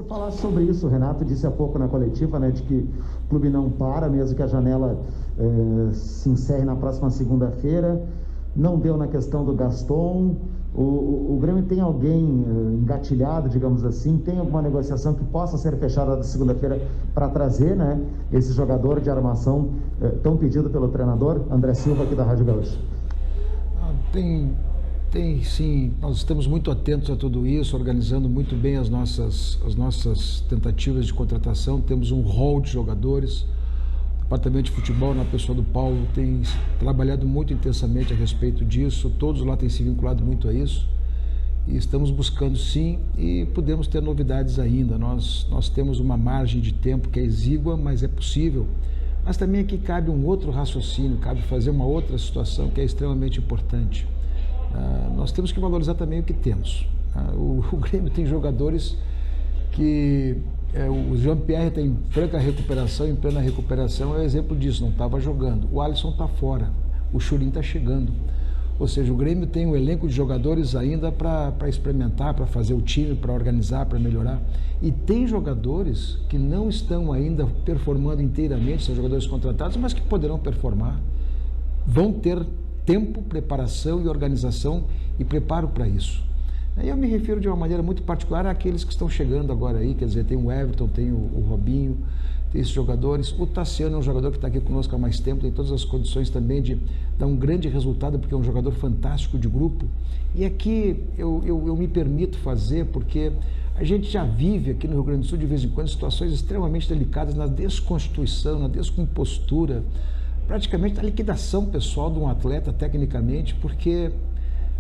Falar sobre isso, o Renato disse há pouco na coletiva, né, de que o clube não para, mesmo que a janela se encerre na próxima segunda-feira. Não deu na questão do Gaston. O Grêmio tem alguém engatilhado, digamos assim? Tem alguma negociação que possa ser fechada na segunda-feira para trazer, né, esse jogador de armação tão pedido pelo treinador? André Silva, aqui da Rádio Gaúcha. Tem sim, nós estamos muito atentos a tudo isso, organizando muito bem as nossas tentativas de contratação. Temos um hall de jogadores. O departamento de futebol, na pessoa do Paulo, tem trabalhado muito intensamente a respeito disso. Todos lá têm se vinculado muito a isso. E estamos buscando sim, e podemos ter novidades ainda. Nós temos uma margem de tempo que é exígua, mas é possível. Mas também aqui cabe um outro raciocínio, cabe fazer uma outra situação que é extremamente importante. Nós temos que valorizar também o que temos. O Grêmio tem jogadores que... o Jean-Pierre está em franca recuperação, em plena recuperação, é um exemplo disso, não estava jogando. O Alisson está fora, o Churin está chegando. Ou seja, o Grêmio tem um elenco de jogadores ainda para experimentar, para fazer o time, para organizar, para melhorar. E tem jogadores que não estão ainda performando inteiramente, são jogadores contratados, mas que poderão performar, vão ter tempo, preparação e organização e preparo para isso. Aí eu me refiro de uma maneira muito particular àqueles que estão chegando agora aí, quer dizer, tem o Everton, tem o Robinho, tem esses jogadores. O Tassiano é um jogador que está aqui conosco há mais tempo, tem todas as condições também de dar um grande resultado, porque é um jogador fantástico de grupo. E aqui eu me permito fazer, porque a gente já vive aqui no Rio Grande do Sul, de vez em quando, situações extremamente delicadas na desconstituição, na descompostura, praticamente a liquidação pessoal de um atleta tecnicamente, porque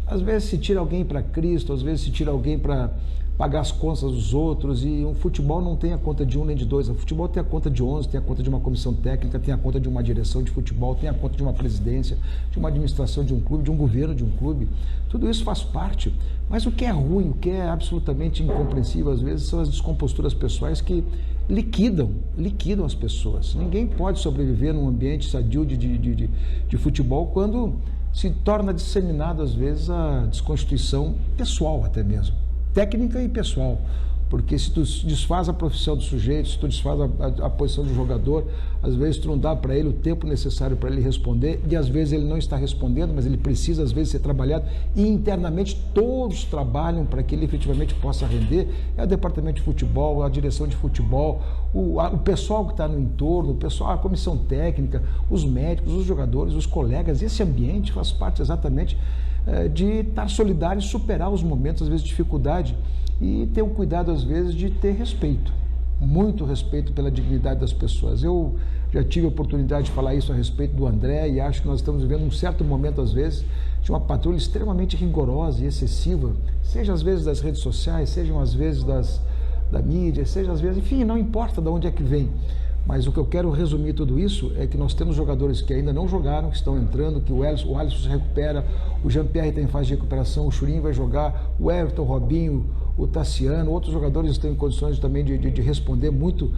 às vezes se tira alguém para Cristo, às vezes se tira alguém para pagar as contas dos outros, e um futebol não tem a conta de um nem de dois, o futebol tem a conta de 11, tem a conta de uma comissão técnica, tem a conta de uma direção de futebol, tem a conta de uma presidência, de uma administração de um clube, de um governo de um clube. Tudo isso faz parte, mas o que é ruim, o que é absolutamente incompreensível às vezes são as descomposturas pessoais que liquidam as pessoas. Ninguém pode sobreviver num ambiente sadio de futebol quando se torna disseminado às vezes a desconstituição pessoal até mesmo, técnica e pessoal, porque se tu desfaz a profissão do sujeito, se tu desfaz a posição do jogador, às vezes tu não dá para ele o tempo necessário para ele responder, e às vezes ele não está respondendo, mas ele precisa às vezes ser trabalhado, e internamente todos trabalham para que ele efetivamente possa render. É o departamento de futebol, a direção de futebol, o pessoal que está no entorno, o pessoal, a comissão técnica, os médicos, os jogadores, os colegas. Esse ambiente faz parte exatamente de estar solidário e superar os momentos, às vezes, de dificuldade, e ter o cuidado, às vezes, de ter respeito, muito respeito pela dignidade das pessoas. Eu já tive a oportunidade de falar isso a respeito do André, e acho que nós estamos vivendo um certo momento, às vezes, de uma patrulha extremamente rigorosa e excessiva, seja às vezes das redes sociais, sejam às vezes da mídia, seja às vezes, enfim, não importa de onde é que vem. Mas o que eu quero resumir tudo isso é que nós temos jogadores que ainda não jogaram, que estão entrando, que o Alisson se recupera, o Jean-Pierre está em fase de recuperação, o Churin vai jogar, o Everton, o Robinho, o Tassiano, outros jogadores estão em condições também de responder muito.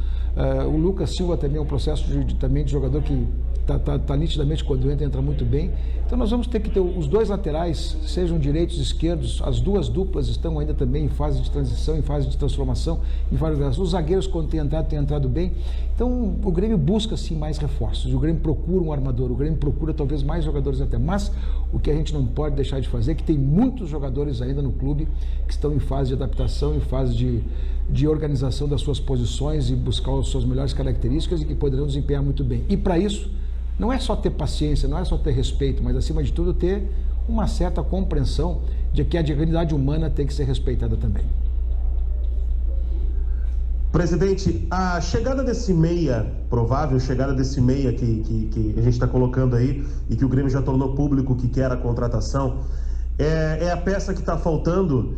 O Lucas Silva também é um processo também de jogador que está nitidamente, quando entra muito bem. Então nós vamos ter que ter os dois laterais, sejam direitos e esquerdos, as duas duplas estão ainda também em fase de transição, em fase de transformação, em vários graus. Os zagueiros, quando têm entrado bem. Então o Grêmio busca sim mais reforços, o Grêmio procura um armador, o Grêmio procura talvez mais jogadores até, mas o que a gente não pode deixar de fazer é que tem muitos jogadores ainda no clube que estão em fase de adaptação, em fase de organização das suas posições e buscar as suas melhores características e que poderão desempenhar muito bem. E para isso, não é só ter paciência, não é só ter respeito, mas acima de tudo ter uma certa compreensão de que a dignidade humana tem que ser respeitada também. Presidente, a chegada desse meia, provável chegada desse meia que a gente está colocando aí e que o Grêmio já tornou público que quer a contratação, é a peça que está faltando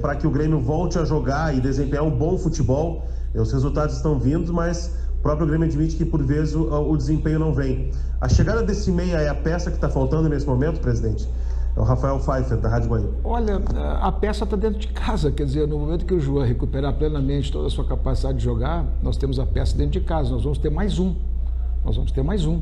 para que o Grêmio volte a jogar e desempenhar um bom futebol. Os resultados estão vindo, mas o próprio Grêmio admite que por vezes o desempenho não vem. A chegada desse meia é a peça que está faltando nesse momento, presidente? É o Rafael Pfeiffer, da Rádio Guaíba. Olha, a peça está dentro de casa, quer dizer, no momento que o João recuperar plenamente toda a sua capacidade de jogar, nós temos a peça dentro de casa, nós vamos ter mais um.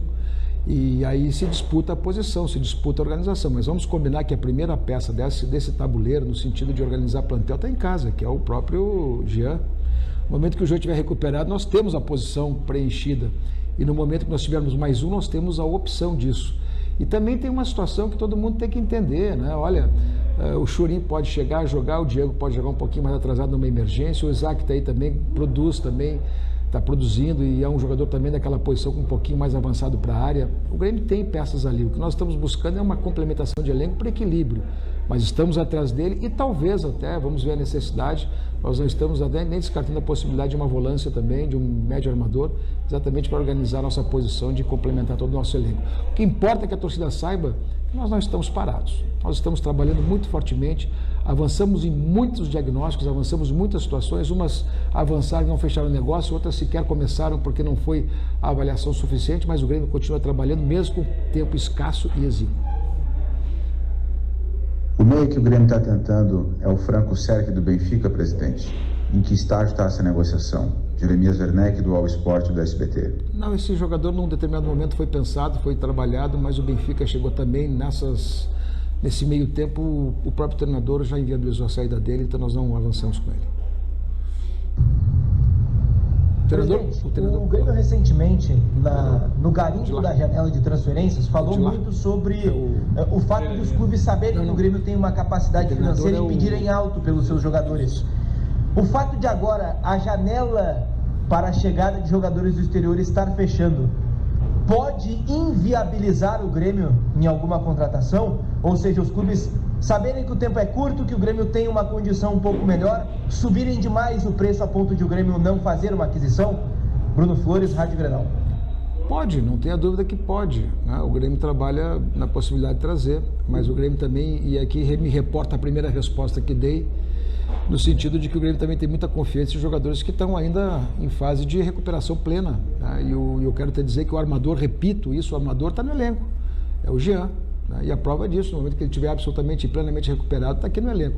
E aí se disputa a posição, se disputa a organização, mas vamos combinar que a primeira peça desse tabuleiro, no sentido de organizar plantel, está em casa, que é o próprio Jean. No momento que o jogo estiver recuperado, nós temos a posição preenchida. E no momento que nós tivermos mais um, nós temos a opção disso. E também tem uma situação que todo mundo tem que entender, né? Olha, o Churin pode chegar a jogar, o Diego pode jogar um pouquinho mais atrasado numa emergência, o Isaac está aí também, produz também, está produzindo e é um jogador também daquela posição com um pouquinho mais avançado para a área. O Grêmio tem peças ali, o que nós estamos buscando é uma complementação de elenco para equilíbrio, mas estamos atrás dele e talvez até, vamos ver a necessidade, nós não estamos nem descartando a possibilidade de uma volância também, de um médio armador, exatamente para organizar a nossa posição de complementar todo o nosso elenco. O que importa é que a torcida saiba que nós não estamos parados, nós estamos trabalhando muito fortemente, avançamos em muitos diagnósticos, avançamos em muitas situações, umas avançaram e não fecharam o negócio, outras sequer começaram porque não foi a avaliação suficiente, mas o Grêmio continua trabalhando mesmo com tempo escasso e exíguo. O meio que o Grêmio está tentando é o Franco Serck do Benfica, presidente. Em que estágio está essa negociação? Jeremias Werneck do All Sport do SBT. Não, esse jogador num determinado momento foi pensado, foi trabalhado, mas o Benfica chegou também nesse meio tempo, o próprio treinador já inviabilizou a saída dele, então nós não avançamos com ele. O Grêmio recentemente, no garimpo da janela de transferências, falou muito sobre o fato dos clubes saberem que o Grêmio tem uma capacidade financeira e pedirem alto pelos seus jogadores. O fato de agora a janela para a chegada de jogadores do exterior estar fechando, pode inviabilizar o Grêmio em alguma contratação? Ou seja, os clubes saberem que o tempo é curto, que o Grêmio tem uma condição um pouco melhor, subirem demais o preço a ponto de o Grêmio não fazer uma aquisição? Bruno Flores, Rádio Grenal. Pode, não tenha dúvida que pode, né? O Grêmio trabalha na possibilidade de trazer, mas o Grêmio também, e aqui me reporta a primeira resposta que dei, no sentido de que o Grêmio também tem muita confiança em jogadores que estão ainda em fase de recuperação plena, né? E eu quero te dizer que o armador, repito isso, o armador está no elenco, é o Jean, né? E a prova disso, no momento que ele estiver absolutamente e plenamente recuperado, está aqui no elenco.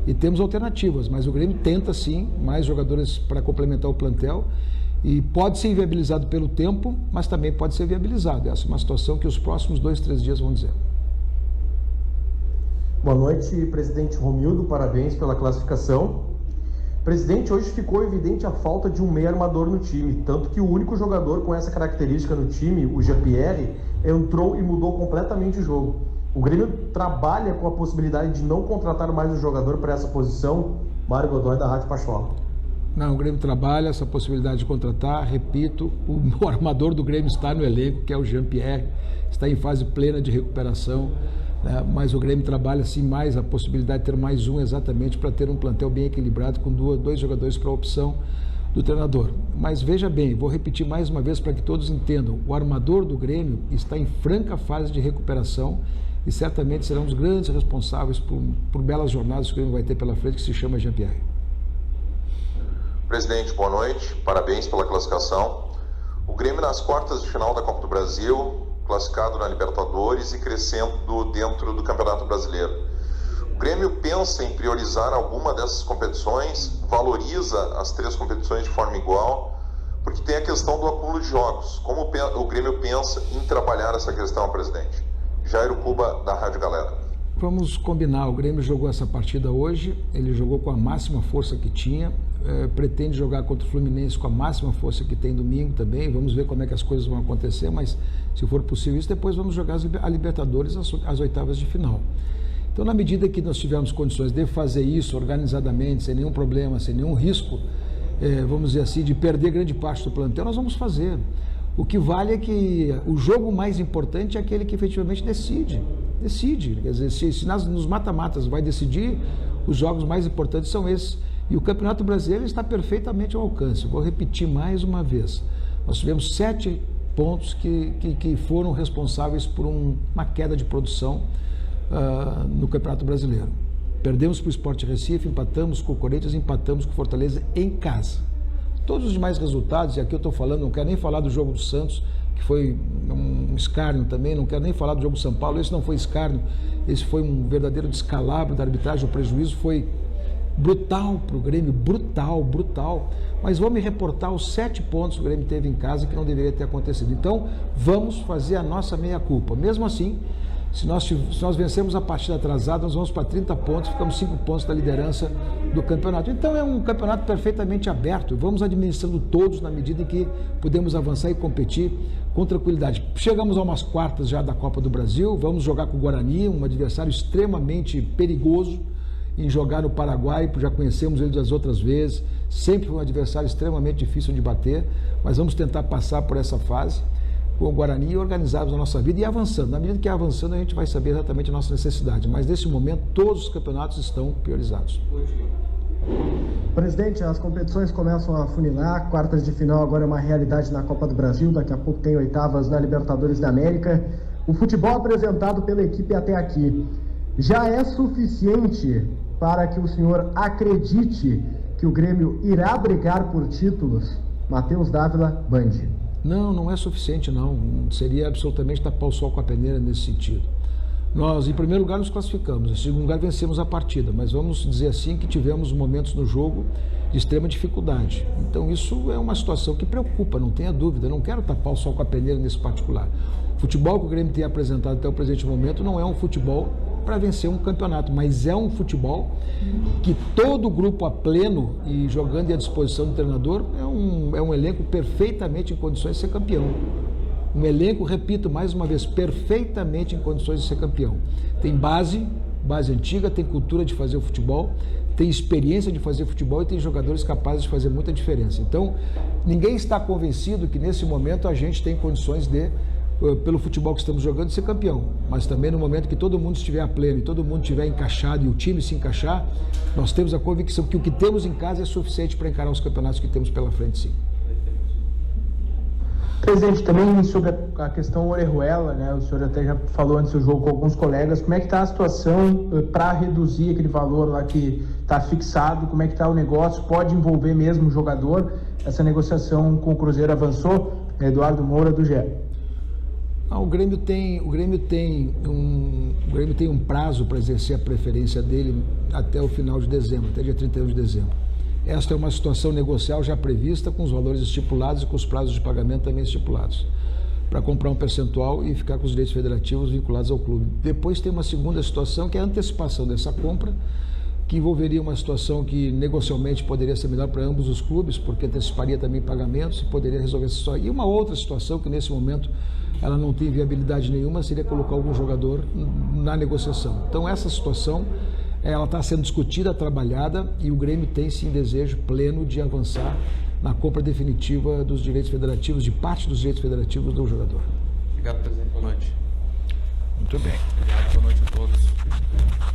E temos alternativas, mas o Grêmio tenta sim mais jogadores para complementar o plantel e pode ser inviabilizado pelo tempo, mas também pode ser viabilizado. Essa é uma situação que os próximos 2-3 dias vão dizer. Boa noite, presidente Romildo, parabéns pela classificação. Presidente, hoje ficou evidente a falta de um meio armador no time, tanto que o único jogador com essa característica no time, o Jean-Pierre, entrou e mudou completamente o jogo. O Grêmio trabalha com a possibilidade de não contratar mais um jogador para essa posição. Mário Godoy, da Rádio Pachola. Não, o Grêmio trabalha essa possibilidade de contratar, repito, o armador do Grêmio está no elenco, que é o Jean-Pierre, está em fase plena de recuperação. Mas o Grêmio trabalha sim mais a possibilidade de ter mais um exatamente para ter um plantel bem equilibrado com dois jogadores para a opção do treinador. Mas veja bem, vou repetir mais uma vez para que todos entendam, o armador do Grêmio está em franca fase de recuperação e certamente serão os grandes responsáveis por belas jornadas que o Grêmio vai ter pela frente, que se chama Jean-Pierre. Presidente, boa noite, parabéns pela classificação. O Grêmio nas quartas de final da Copa do Brasil, classificado na Libertadores e crescendo dentro do Campeonato Brasileiro. O Grêmio pensa em priorizar alguma dessas competições, valoriza as 3 competições de forma igual, porque tem a questão do acúmulo de jogos. Como o Grêmio pensa em trabalhar essa questão, presidente? Jairo Cuba, da Rádio Galera. Vamos combinar, o Grêmio jogou essa partida hoje, ele jogou com a máxima força que tinha, pretende jogar contra o Fluminense com a máxima força que tem domingo também, vamos ver como é que as coisas vão acontecer, mas se for possível isso, depois vamos jogar a Libertadores às oitavas de final. Então, na medida que nós tivermos condições de fazer isso organizadamente, sem nenhum problema, sem nenhum risco, vamos dizer assim, de perder grande parte do plantel, nós vamos fazer. O que vale é que o jogo mais importante é aquele que efetivamente decide. Quer dizer, se nos mata-matas vai decidir, os jogos mais importantes são esses. E o Campeonato Brasileiro está perfeitamente ao alcance. Vou repetir mais uma vez. Nós tivemos 7 pontos que foram responsáveis por uma queda de produção no Campeonato Brasileiro. Perdemos para o Sport Recife, empatamos com o Corinthians, empatamos com o Fortaleza em casa. Todos os demais resultados, e aqui eu estou falando, não quero nem falar do jogo do Santos, que foi um escárnio também, não quero nem falar do jogo do São Paulo, esse não foi escárnio, esse foi um verdadeiro descalabro da arbitragem, o prejuízo foi brutal para o Grêmio, brutal, mas vou me reportar os 7 pontos que o Grêmio teve em casa que não deveria ter acontecido. Então, vamos fazer a nossa meia-culpa. Mesmo assim, Se nós vencermos a partida atrasada, nós vamos para 30 pontos, ficamos 5 pontos da liderança do campeonato. Então é um campeonato perfeitamente aberto, vamos administrando todos na medida em que podemos avançar e competir com tranquilidade. Chegamos a umas quartas já da Copa do Brasil, vamos jogar com o Guarani, um adversário extremamente perigoso em jogar no Paraguai, já conhecemos ele das outras vezes, sempre foi um adversário extremamente difícil de bater, mas vamos tentar passar por essa fase com o Guarani e organizarmos a nossa vida e avançando. Na medida que avançando, a gente vai saber exatamente a nossa necessidade, mas nesse momento todos os campeonatos estão priorizados. Presidente, as competições começam a funilar, quartas de final agora é uma realidade na Copa do Brasil, daqui a pouco tem oitavas na Libertadores da América. O futebol apresentado pela equipe até aqui já é suficiente para que o senhor acredite que o Grêmio irá brigar por títulos? Matheus Dávila, Band. Não, não é suficiente não, seria absolutamente tapar o sol com a peneira nesse sentido. Nós, em primeiro lugar, nos classificamos, em segundo lugar, vencemos a partida, mas vamos dizer assim que tivemos momentos no jogo de extrema dificuldade. Então isso é uma situação que preocupa, não tenha dúvida, eu não quero tapar o sol com a peneira nesse particular. O futebol que o Grêmio tem apresentado até o presente momento não é um futebol para vencer um campeonato, mas é um futebol que todo o grupo a pleno e jogando à disposição do treinador é um elenco perfeitamente em condições de ser campeão. Um elenco, repito mais uma vez, perfeitamente em condições de ser campeão. Tem base antiga, tem cultura de fazer o futebol, tem experiência de fazer futebol e tem jogadores capazes de fazer muita diferença. Então, ninguém está convencido que nesse momento a gente tem condições de, pelo futebol que estamos jogando, ser campeão. Mas também no momento que todo mundo estiver a pleno e todo mundo estiver encaixado e o time se encaixar, nós temos a convicção que o que temos em casa é suficiente para encarar os campeonatos que temos pela frente, sim. Presidente, também sobre a questão Orejuela, né? O senhor até já falou antes do jogo com alguns colegas, como é que está a situação para reduzir aquele valor lá que está fixado, como é que está o negócio, pode envolver mesmo o jogador? Essa negociação com o Cruzeiro avançou? Eduardo Moura, do GE. O Grêmio tem um prazo para exercer a preferência dele até o final de dezembro, até dia 31 de dezembro. Esta é uma situação negocial já prevista, com os valores estipulados e com os prazos de pagamento também estipulados, para comprar um percentual e ficar com os direitos federativos vinculados ao clube. Depois tem uma segunda situação, que é a antecipação dessa compra, que envolveria uma situação que negocialmente poderia ser melhor para ambos os clubes, porque anteciparia também pagamentos e poderia resolver essa situação. E uma outra situação que nesse momento ela não tem viabilidade nenhuma, seria colocar algum jogador na negociação. Então essa situação ela está sendo discutida, trabalhada, e o Grêmio tem sim desejo pleno de avançar na compra definitiva dos direitos federativos, de parte dos direitos federativos do jogador. Obrigado, presidente. Boa noite. Muito bem. Obrigado, boa noite a todos.